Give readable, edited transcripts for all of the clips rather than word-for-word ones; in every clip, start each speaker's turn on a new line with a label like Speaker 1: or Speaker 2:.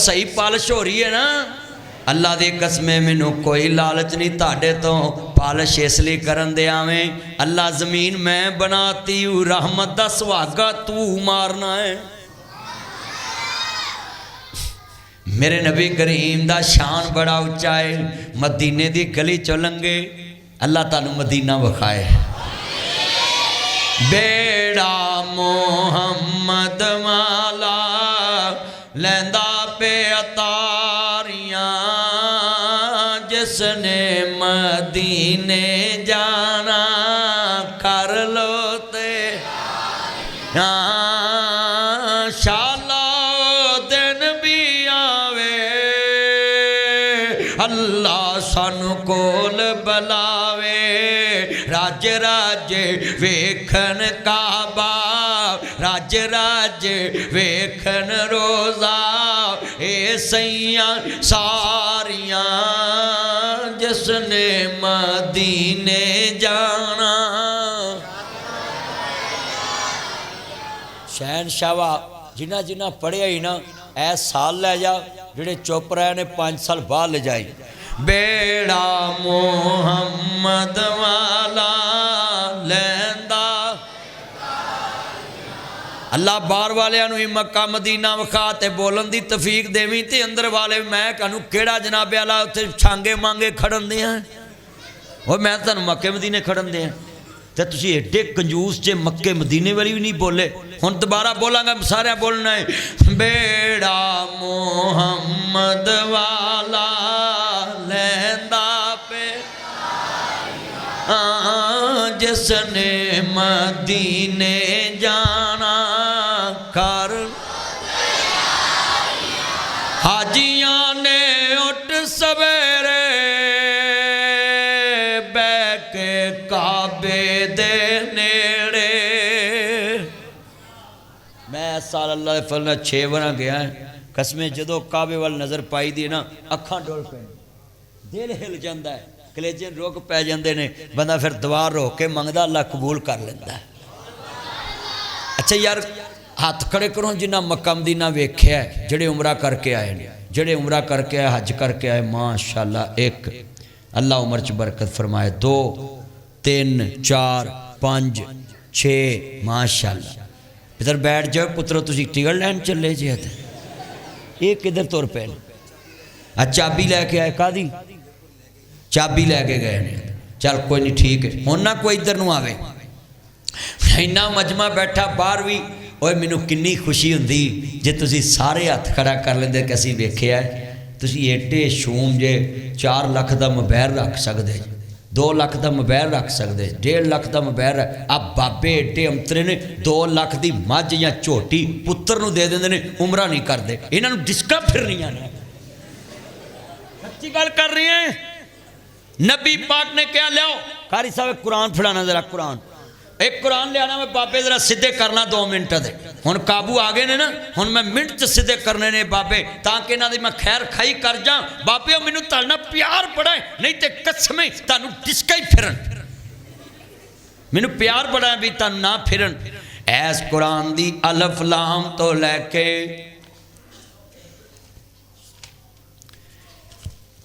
Speaker 1: सही पालिश हो रही है ना। अल्लाह दी कसम मैनू कोई लालच नहीं ताड़े तो पालिश इसलिए करन दे आवें। अल्लाह जमीन मैं बनाती हूँ, रहमत दा सुहागा तू मारना है। मेरे नबी करीम दा शान बड़ा उच्चा है। मदीने दी गली चो लंघे, अल्लाह तानू मदीना विखाए। बेड़ा मोहम्मद वाला लैंदा पे अतारियां, जिसने मदीने जाना कर लो ते शाला दिन भी आवे, अल्लाह सानू कोल बुलावे। राज राज वेखन काबा, राज राज वेखन रोज़ा, ए सैयां सारियां जिसने मदीने जाना। शहनशाह जिन्ना जिन्ना पढ़िया ही ना ऐ साल लै जा, जेड़े चुप रहे ने 5 साल बाद ले जाए। बेड़ा मोहम्मद वाला लैंदा, अल्लाह बाहर वालियां नूं मक्का मदीना विखा ते बोलन दी तौफीक देवी, ते अंदर वाले मैं कहूँ केड़ा जनाबे वाला उत्थे छांगे मांगे खड़न दे हैं। और मैं तुहानूं मक्के मदीने खड़न दे ते तुसीं एडे कंजूस जे मक्के मदीने वाली भी नहीं बोले। हुण दोबारा बोलांगा, सारे बोलना है। बेड़ा मोहम्मद वाला लैंदा पे, जिसने मदीने जाना कर। हाजियां ने उठ सवेरे बह के काबे दे नेड़े। मैं साल अल्लाह दे फल 6 बार गया कसमें, जदों काबे वाल नज़र पाई दी ना अखां डुल पे, दिल हिल जाता है, कलेजे रुक पै जाते ने, बंदा फिर दुआ रोक के मंगदा, अल्लाह कबूल कर लेंदा है। अच्छा यार हाथ खड़े करो जिन्ना मक्का मदीना वेख्या है, जेड़े उमरा करके आए ने, जेड़े उमरा करके आए, हज करके आए, माशाअल्लाह। एक अल्लाह उमर च बरकत फरमाए, 2 3 4 5 6 माशाअल्लाह। इधर बैठ जाओ पुत्रो, तुसी टिकट लैन चले जे, ये किधर तुर पे? चाबी लैके आए, कादी चाबी लैके गए ने। चल कोई नहीं ठीक है, हुण ना कोई इधर नूं आवे। इन्ना मजमा बैठा बाहर भी, और मैनू किन्नी खुशी हुंदी जे तुसी सारे हथ खड़ा कर लेंदे कि असीं वेखिआ। तुसी एडे शूम जे 4 लाख का मोबाइल रख सकते, 2 लाख का मोबाइल रख सकते, 1.5 लाख का मोबाइल। आ बाबे एडे अंतरे ने 2 लाख की मझ या झोटी पुत्र नूं दे देंदे ने, उमरा नहीं करते। इन्हां नूं डिस्का फिरनियां ने, सच्ची गल कर रही है। नबी पाक ने क्या लियाओ, कारी साहब कुरान फड़ाना जरा, कुरान एक कुरान लिया मैं बाबे जरा सीधे करना 2 मिनट दे। हुण काबू आ गए ने ना, हुण मैं मिनट च सीधे करने ने बाबे, ताकि इन्हां दी मैं खैर खाई कर जा। बाबे मैनू तुहाडे नाल प्यार बड़ा है, नहीं तो कसमें तुहानूं डिस्का ही फिरन। मैनू प्यार बड़ा है भी तुहानूं ना फिरन। ऐस कुरान दी अलफ लाम तो लैके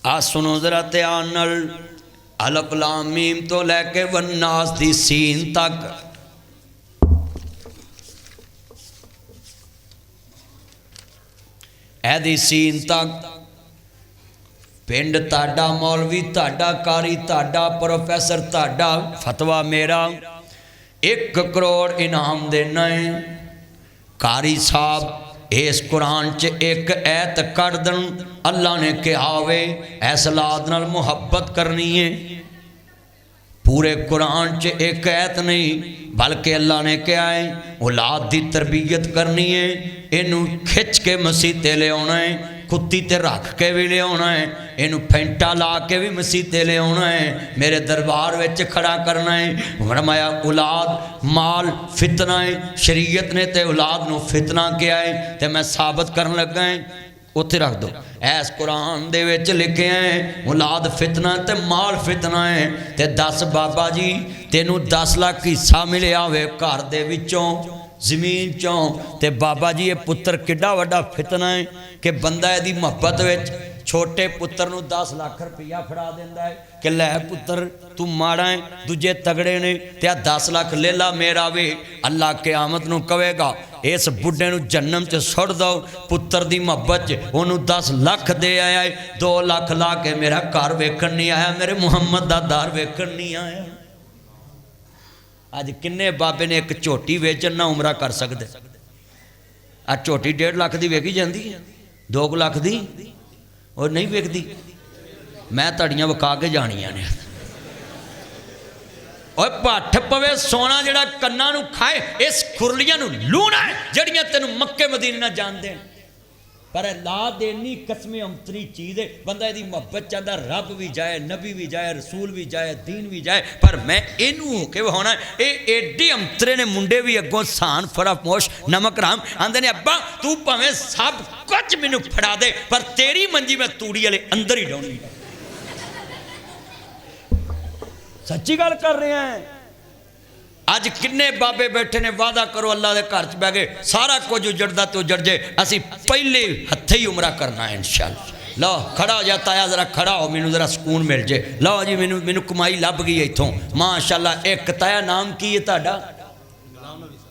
Speaker 1: आ सुनो जरा ध्यान नाल, अलफ लाम मीम तो लैके वन्नास दी सीन तक, एदी सीन तक। पिंड ताड़ा, मौलवी ताड़ा, कारी ताड़ा, प्रोफैसर ताड़ा, फतवा मेरा। 1 करोड़ इनाम देना है। कारी साहब इस कुरान च एक ऐत कढ़ देन, अल्लाह ने कहा वे इस औलाद नाल मुहब्बत करनी है। पूरे कुरान च एक ऐत नहीं, बल्कि अल्लाह ने कहा है औलाद की तरबियत करनी है। इनू खिंच के मसीते ले आना है, कुत्ती ते रख के भी ले आना है, इनू फेंटा ला के भी मसीते ले आना है, मेरे दरबार में खड़ा करना है। फरमाया औलाद माल फितना है, शरीयत ने तो औलाद नू फितना किया है, तो मैं साबित करन लगा है। उत्थे रख दो, ऐस कुरान दे विच लिखे हैं औलाद फितना ते माल फितना है। ते 10 बाबा जी तेनू 10 लाख हिस्सा मिलिया होवे घर दे विचों, जमीन चों, ते बाबा जी ये पुत्र किड्डा वड्डा फितना है कि बंदा इहदी मुहब्बत विच छोटे पुत्र नूं 10 लाख रुपया फड़ा दिंदा है कि लै पुत्र तू माड़ा है दूजे तगड़े ने ते 10 लाख ले ला मेरा वे। अल्लाह क़यामत नूं कहेगा इस बुढ़े नूं जन्नम च सुट दो, पुत्र दी मुहब्बत च ओनूं 10 लाख दे आया है, 2 लाख ला के मेरा घर वेखण नहीं आया, मेरे मुहम्मद दा दर वेखण नहीं आया। अज किन्ने बाबे ने एक झोटी वेचण ना उमरा कर सकते? आ झोटी 1.5 लाख की वेखी जाती है, 2 लाख की और नहीं वेखती। मैं तड़ियां वका के जानिया ने और भट्ठ पवे सोना जड़ा कन्ना नूं खाए, इस खुरलियां नूं लूणा है जड़ियां तेनू मक्के मदीने ना जानदे। पर ला देनी कसमें अंतरी चीज़ है। बंदा यदि मुहब्बत चाहता रब भी जाए, नबी भी जाए, रसूल भी जाए, दीन भी जाए, पर मैं इनू होके होना। ये एडे अंतरे ने मुंडे भी अगों सान फरामोश नमक राम आंदे ने अब्बा तू भावें सब कुछ मैनू फड़ा दे पर तेरी मंजी मैं तूड़ी वाले अंदर ही डाउनी। सच्ची गल कर रहे हैं। अज किन्ने बाबे बैठे ने वादा करो अल्लाह के घर च बह गए सारा कुछ उजड़दा तो उजड़ जाए, असी पहले हथे ही उमरा करना है इंशाअल्लाह। लो खड़ा हो जा ताया, जरा खड़ा हो, मैनू जरा सुकून मिल जाए। लो जी मैनू कमाई लभ गई इथों माशाअल्लाह। एक ताया नाम की है तुहाडा?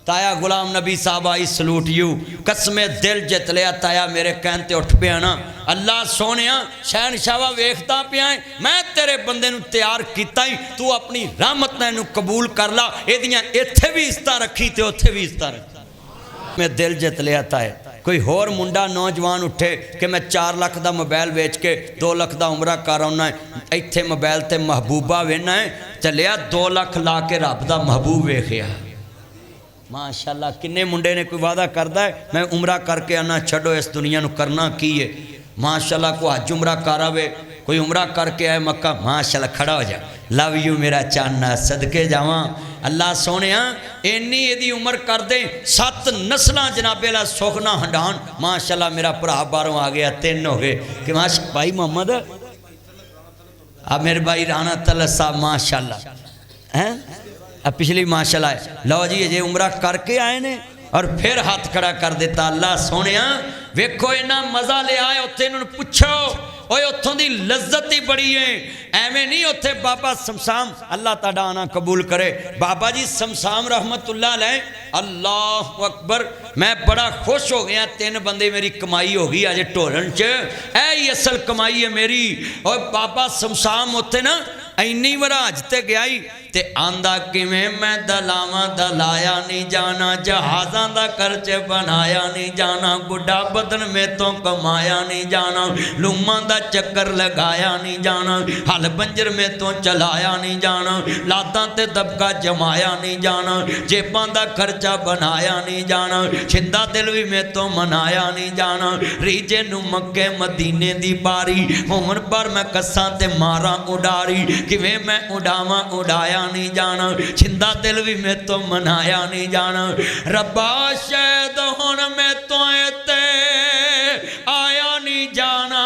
Speaker 1: ताया गुलाम नबी साहब आई सलूट यू। कसमे दिल जित लिया ताया, मेरे कहन ते उठ पिया ना। अल्लाह सोने शहनशाह वेखता पिया मैं तेरे बंदे नूं तैयार किया ही, तू अपनी रहमत नाल इहनूं कबूल कर ला। इहदियां इत्थे भी इज्जतां रखी ते उत्थे भी इज्जतां रखी। मैं दिल जित लिया ताया। कोई होर मुंडा नौजवान उठे कि मैं 4 लाख का मोबाइल वेच के 2 लाख का उमरा कर आना है, इत्थे मोबाइल ते महबूबा वेना है, चलिया 2 लाख ला के रब दा महबूब वेखिया। माशाअल्लाह किन्ने मुंडे ने कोई वादा करता है मैं उमरा करके आना, छड़ो इस दुनिया नूं करना की है। माशाअल्लाह को हज उमरा कर आवे, कोई उमरा करके आए मक्का, माशाअल्लाह खड़ा हो जा, लव यू मेरा चाना, सदके जावां। अल्लाह सोने इन्नी यदि उम्र कर दे 7 नस्लां जनाबे ला सुख ना हंडान। माशाअल्लाह मेरा भरा बारों आ गया, 3 हो गए कि माशा भाई मोहम्मद आ मेरे भाई राणा तलत साहब माशाअल्लाह हैं पिछली माशाअल्लाह। लो जी अजे उमरा करके आए ने और फिर हाथ खड़ा कर दिता। अल्लाह सोने वेखो इन्ना मज़ा ले आए, उत्थे इन्होंने पुछो ओए उत्थों दी लज्जत ही बड़ी है। एवें नहीं उत्थे बाबा समसाम अल्लाह ताड़ा आना कबूल करे, बाबा जी समसाम रहमतुल्लाह अलैह, अल्लाह अकबर। मैं बड़ा खुश हो गया, 3 बंदे मेरी कमाई हो गई अज ढोलन च, ऐ असल कमाई है मेरी। और बाबा समसाम उत्थे ना इन्नी वराज ते गया ही ते आंदा किवें मैं दलावा दलाया नहीं जाना, जहाज़ां दा खर्चे बनाया नहीं जाना, बुढ़ा बदन में तो कमाया नहीं जाना, लूमां दा चक्कर लगाया नहीं जाना, हल बंजर में तो चलाया नहीं जाना, लादां ते दबका जमाया नहीं जाना, जेबां दा खर्चा बनाया नहीं जाना, छिंदा दिल भी में तो मनाया नहीं जाना। रीजे नू मक्के मदीने दी बारी होमन पर मैं कस्सां ते मारा उडारी, किवें मैं उड़ावा उड़ाया नहीं जाना, छिंदा दिल भी मैं तो मनाया नहीं जाना। रब्बा शायद हुण मैं तो ते आया नहीं जाना,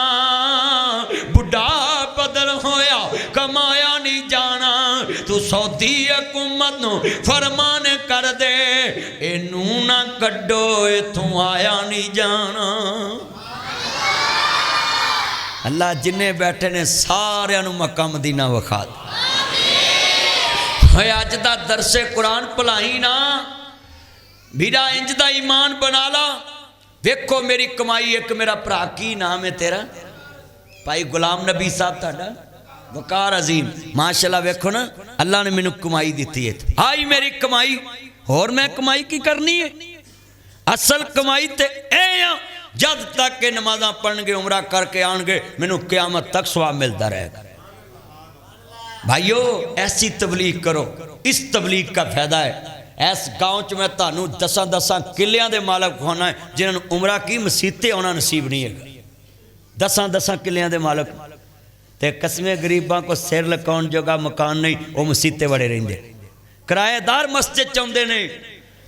Speaker 1: बुढ़ा बदल होया कमाया नहीं जाना, तू सौदी हुकूमत नू फरमान कर दे इनू ना कड्डो इथों आया नहीं जाना। अल्लाह जिन्ने बैठे ने सारियां नू मक्का मदीना विखा दे। अज दा दरसे कुरान भलाई ना बीरा इंज दा ईमान बना ला। वेखो मेरी कमाई, एक मेरा भरा की नाम है तेरा? भाई गुलाम नबी साहब ताड़ा वकार अजीम माशाअल्लाह। वेखो ना अल्लाह ने मैनू कमाई दी है, आई मेरी कमाई, होर मैं कमाई की करनी है? असल कमाई ते ए जब तक के नमाजा पढ़नगे उमरा करके आएंगे मैनू क़यामत तक सवाब मिलता रहेगा। भाइयों ऐसी तबलीग करो, इस तबलीग का फायदा है। इस गाँव च मैं तुहानू 10 किलियां दे मालक होना है, जिन्होंने उमरा की मसीते आना नसीब नहीं है। 10 किलियां दे मालक ते कसमें गरीबां को सिर लकाउण जोगा मकान नहीं, वो मसीते बड़े रहिंदे, किराएदार मस्जिद चाहुंदे ने।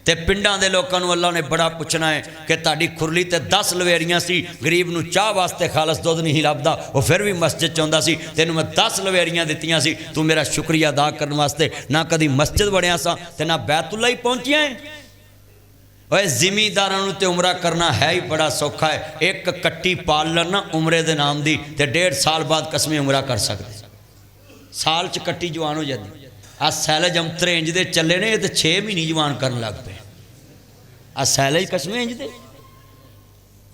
Speaker 1: ते पिंडां दे लोकां नूं अल्लाह ने बड़ा पुछना है कि तुहाडी खुरली ते 10 लवेरियां सी, गरीब नूं चाह वास्ते खालस दुध नहीं लभदा, वो फिर भी मस्जिद चाहुंदा सी, तैनूं मैं 10 लवेरियां दित्तियां सी, तू मेरा शुक्रिया अदा करने वास्ते ना कदी मस्जिद वड़िया सा ते ना बैतुल्ला ही पहुंचिया है। ओए जिमीदारां नूं ते उमरा करना है ही बड़ा सौखा है। एक कट्टी पाल लन ना उमरे दे नाम दी ते 1.5 साल बाद कसमें उमरा कर सकते। साल च कट्टी जवान हो जाती। आ सैलज अंतरे इंज दे चले ने, ये तो 6 महीने जवान करन लग पे। आ सैलज कसमें इंज दे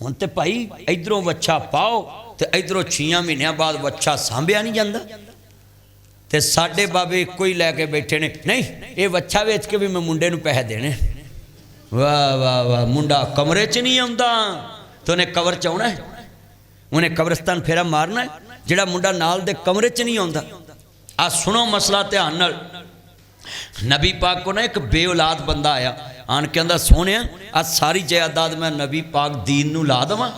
Speaker 1: हुण ते भाई इधरों वच्छा पाओ तो इधरों 6 महीनों बाद वच्छा सांभिया नहीं जाता। तो साडे बाबे इको ही लैके बैठे ने, नहीं ये वच्छा वेच के भी मैं मुंडे नूं पैसे देने। वाह वाह वाह, मुंडा कमरे च नहीं आउंदा तो उन्हें कवर च आउणा है, उन्हें कब्रिस्तान फेरा मारना है। जिहड़ा मुंडा नाल दे कमरे च नहीं आउंदा। आ सुनो मसला ध्यान नाल। नबी पाक को ना एक बेऔलाद बंदा आया, आन के आंदा सोने आ सारी जायदाद मैं नबी पाक दीन नूं ला देवां,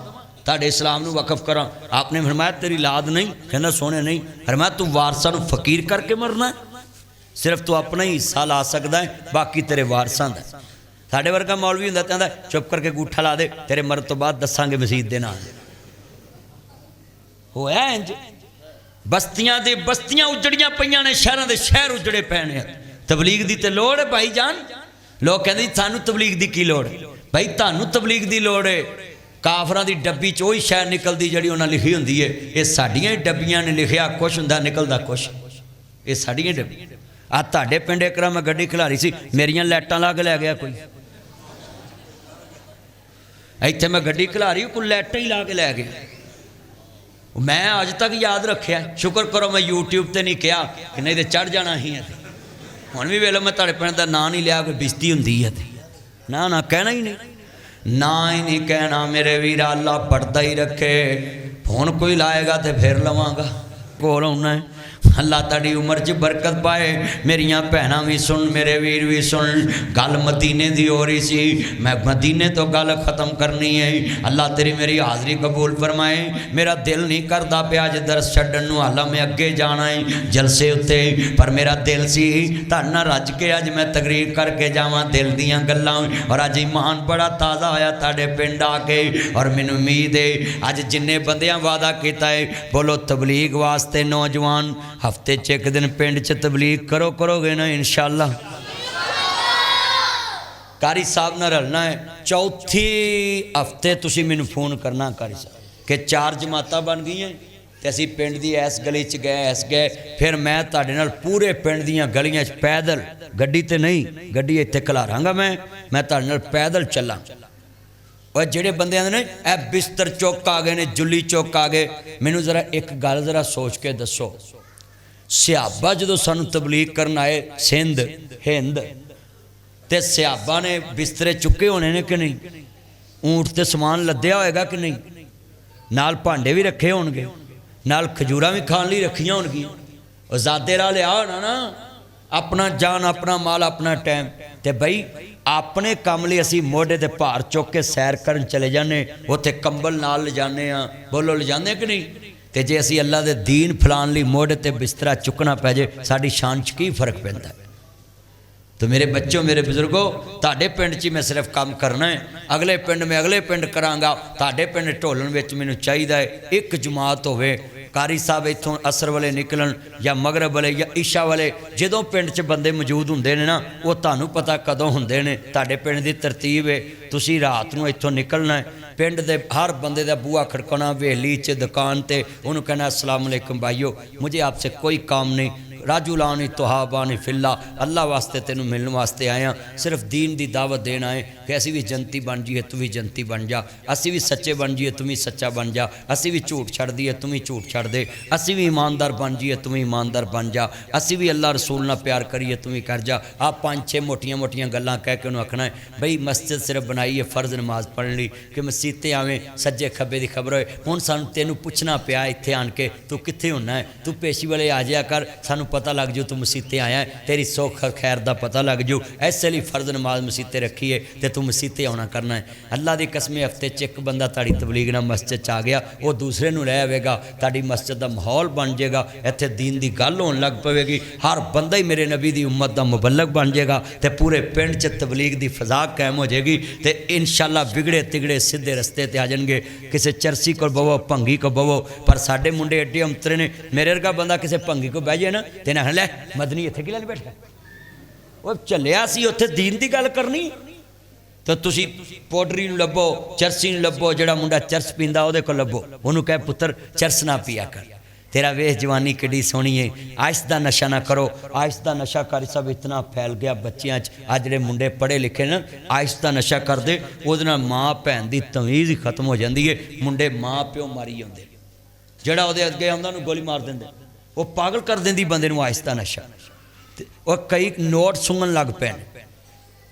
Speaker 1: ताड़े इस्लाम नूं वकफ करा। आपने फरमाया तेरी लाद नहीं, कहना सोने नहीं। फरमाया तू वारसां नूं फकीर करके मरना है, सिर्फ तू अपना ही हिस्सा ला सकदा है, बाकी तेरे वारसां दा। साडे वर्गा मौलवी हुंदा ते आंदा चुप करके गूठा ला दे, तेरे मरन तो बाद दसांगे मसीत दे नाल। होया इंज। बस्तियां दे बस्तियां उजड़ियां पईयां ने, शहरां दे शहर उजड़े पै ने। तबलीग दी ते लोड़ है भाई जान। लोग कहते सानू तबलीग दी की लोड़। भाई तानू तबलीग दी लोड़ है। काफरां दी डब्बी च ओही शह निकलदी जिहड़ी उन्हां लिखी हुंदी है। ये साडियां ही डब्बियां ने, लिखिया कुछ हुंदा निकलदा कुछ। ये साडियां डब्बी। आ तुहाडे पिंड एक मैं गड्डी खिलारी सी, मेरियां लाइटां ला के लै गया कोई। इत्थे मैं गड्डी खिलारी, कोई लाइटां ही ला के लै गया। मैं अज तक याद रखिया। शुक्र करो मैं यूट्यूब ते नहीं कहा कि नहीं तो चढ़ जाना ही है। हुण भी वेलो मैं तुहाडे पिंड दा नां नहीं लिया, कोई बेइज्जती हुंदी है। ना ना कहना ही नहीं, ना ही नहीं कहना मेरे वीर। अल्लाह पढ़ता ही रखे। फोन कोई लाएगा तो फिर लवांगा, कोल आउणा है। अल्लाह ताड़ी उम्र च बरकत पाए। मेरिया भैनां भी सुन, मेरे वीर भी सुन। गल मदीने दी हो रही सी, मैं मदीने तो गल खत्म करनी है। अल्लाह तेरी मेरी हाज़री कबूल फरमाए। मेरा दिल नहीं करता पिया अज दरस छड्डण नूं, हालां मैं अगे जाना है जलसे उत्ते, पर मेरा दिल सी तुहाडे नाल रज के अज मैं तकरीर करके जावां दिल दीयां गल्लां। और अज ईमान बड़ा ताज़ा होया तुहाडे पिंड आके। और मैनूं उम्मीद है अज जिन्ने बंदियां वादा कीता है, बोलो तबलीग वास्ते नौजवान हफ्ते च एक दिन पिंड च तबलीग करोगे ना इंशाअल्लाह। कारी साहब नाल रलना है। चौथी हफ्ते तुसीं मैनूं फोन करना कारी साहब कि 4 जमातां बन गई हैं ते असीं पिंड दी इस गली च गए, इस गए। फिर मैं तुहाडे नाल पूरे पिंड दीयां गलियां च पैदल, गड्डी ते नहीं, गड्डी इत्थे खलारांगा मैं तुहाडे नाल पैदल चलां। और जेड़े बंदे आंदे ने ए बिस्तर चौक आ गए ने, जुली चौक आ गए, मैनूं जरा एक गल जरा सोच के दसो। सियाबा जो सानू तबलीग करन आए सिंध हिंद, ते सियाबा ने बिस्तरे चुके होने ने कि नहीं? ऊँट ते समान लद्या होएगा कि नहीं? नाल भांडे भी रखे होणगे, नाल खजूरां भी खाण लई रखियां होणगियां। आजादे राह लिया होना ना, अपना जान अपना माल अपना टाइम। ते बई अपने काम लिए असी मोढे ते भार चुक के सैर करन चले जाने, उत्थे कंबल नाल ले जाने आ। बोलो ले जाने कि नहीं? ते जे असी अल्लाह दे दीन फलान लई मोढे ते बिस्तरा चुकना पै जे, साडी शान च की फर्क पैंदा है? तो मेरे बच्चों, मेरे बुजुर्गों, ताडे पिंड च मैं सिर्फ काम करना है, अगले पिंड में अगले पिंड करांगा। ताडे पिंड ढोलन विच मैनूं चाहीदा है एक जमात होवे। कारी साहब इत्थों असर वाले निकलन या मगरब वाले या ईशा वाले, जदों पिंड च बंदे मौजूद हुंदे ने ना, वो तुहानूं पता कदों हुंदे ने। ताडे पिंड दी तरतीब है, तुसीं रात नूं इत्थों निकलना है, पिंड दे हर बंदे दा बूहा खड़काना, वेली च दुकान ते, उन्होंने कहना अस्सलाम वालेकुम भाइयों, मुझे आपसे कोई काम नहीं, राजुलानी तोहाबानी फिल्ला, अल्लाह वास्ते तेनू मिलने वास्ते आया, सिर्फ दीन की दावत देना है कि असी भी जनती बन जाइए, तू भी जनती बन जा, असी भी सच्चे बन जाइए, तू भी सच्चा बन जा, असी भी झूठ छड़ दिए, तू भी झूठ छड़ दे, असी भी ईमानदार बन जाइए, तू भी ईमानदार बन जा, असी भी अल्लाह रसूल नाल प्यार करिए, तू भी कर जा। आप 5-6 मोटियां मोटियां गल्लां कह के उन्होंने आखना है बई मस्जिद सिर्फ बनाई है फ़र्ज नमाज पढ़ने ली कि मसीते आवें सज्जे खब्बे की खबर होए। हुण सानूं तेनू पुछना पिया इत्थे आन के तू कित्थे हुंदा है, तू पेशी वाले आ जाया कर, सानूं पता लग जू तू मसीते आया है, तेरी सुख खैर का पता लग जू, इसे लिए फ़र्ज नमाज मसीते रखी है तो तू मसीते आना करना है। अल्लाह की कसमें हफ्ते च एक बंदा ताड़ी तबलीग नाल मस्जिद च आ गया, वो दूसरे नूं लै आवेगा, ताड़ी मस्जिद का माहौल बन जाएगा, इत्थे दीन की गल होण लग पवेगी, हर बंदा ही मेरे नबी की उम्मत का मुबल्लग बन जाएगा, तो पूरे पिंड च तबलीग की फिजा कायम हो जाएगी, तो इंशाअल्लाह बिगड़े तिगड़े सीधे रस्ते ते आ जाएंगे। किसी चरसी को बवो, भंगी को बवो, पर साडे मुंडे एडे अंतरे ने, मेरे वर्गा बंदा किसी भंगी को बह जाए ना तो ना लै मदनी इत्थे कि लैन बैठा, वो चलिया सी उत्थे दीन की गल करनी, तो तुसी पौडरी नूं लभो, चरसी नूं लभो, जिहड़ा मुंडा चरस पींदा उहदे कोल लभो, उहनूं कहे पुत्तर चरस ना पिया कर, तेरा वेख जवानी किड्डी सोहनी है, आइस दा नशा ना करो। आइस दा नशा कारी साहब इतना फैल गया बच्चियां च, अज जिहड़े मुंडे पढ़े लिखे ना आइस दा नशा करदे, उहदे नाल माँ भैन दी तमीज़ ही खत्म हो जाती है। मुंडे माँ प्यो मारी जांदे, जिहड़ा उहदे अगे आउंदा उहनूं गोली मार दिंदे, वो पागल कर देंदी बंदे नूं आइस दा नशा। और कई नोट सुंघन लग पे,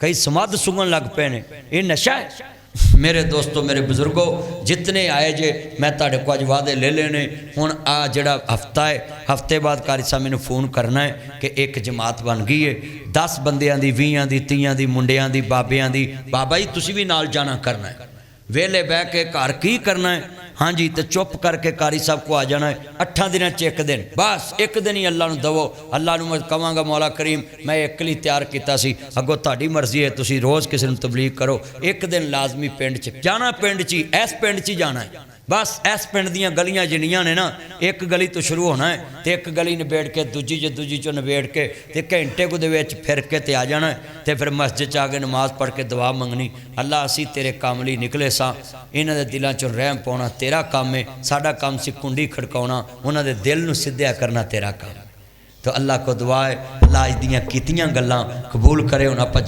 Speaker 1: कई समाध सुंघन लग पे ने, ये नशा है। मेरे दोस्तों, मेरे बुजुर्गों, जितने आए जे मैं तुहाडे को अज वादे ले लेने। हुण आ जिहड़ा हफ्ता है, हफ्ते बाद कारी साहब मैनूं फोन करना है कि एक जमात बन गई है, 10 बंदियां दी, 20 दी, 30 दी, मुंडियां दी, बाबियां दी। बाबा जी तुसीं भी नाल जाना करना है, वेले बह के घर की करना है? हाँ जी, तो चुप करके कारी साहब को आ जाना है 8 दिनों च एक दिन, बस एक दिन ही अल्लाह नूं दवो। अल्लाह नूं मैं कहांगा मौला करीम मैं एक लिए तैयार किया सी, अगों तुहाडी मर्जी है, तुसीं रोज़ किसी नूं तबलीग करो, एक दिन लाजमी पिंड च जाना, पिंड च ही, इस पिंड च ही जाना है बस। इस पिंड दीयां गलियां जिन्नियां ने ना, एक गली तो शुरू होना है, तो एक गली निबेड़ के दूजी चो निबेड़ के ते घंटे को दे विच फिर के ते आ जाना है, तो फिर मस्जिद च आके नमाज पढ़ के दुआ मंगनी, अल्लाह असीं तेरे काम लई निकले सां, इन्हां दे दिलां चों रहम पाउणा तेरा काम है, साडा काम सी कुंडी खड़काउणा, उन्हां दे दिल नूं सिद्धिया करना तेरा काम। तो अल्लाह को दुआ है अल्लाह अज दियां कीतियां गल्लां कबूल करे। हुण आपां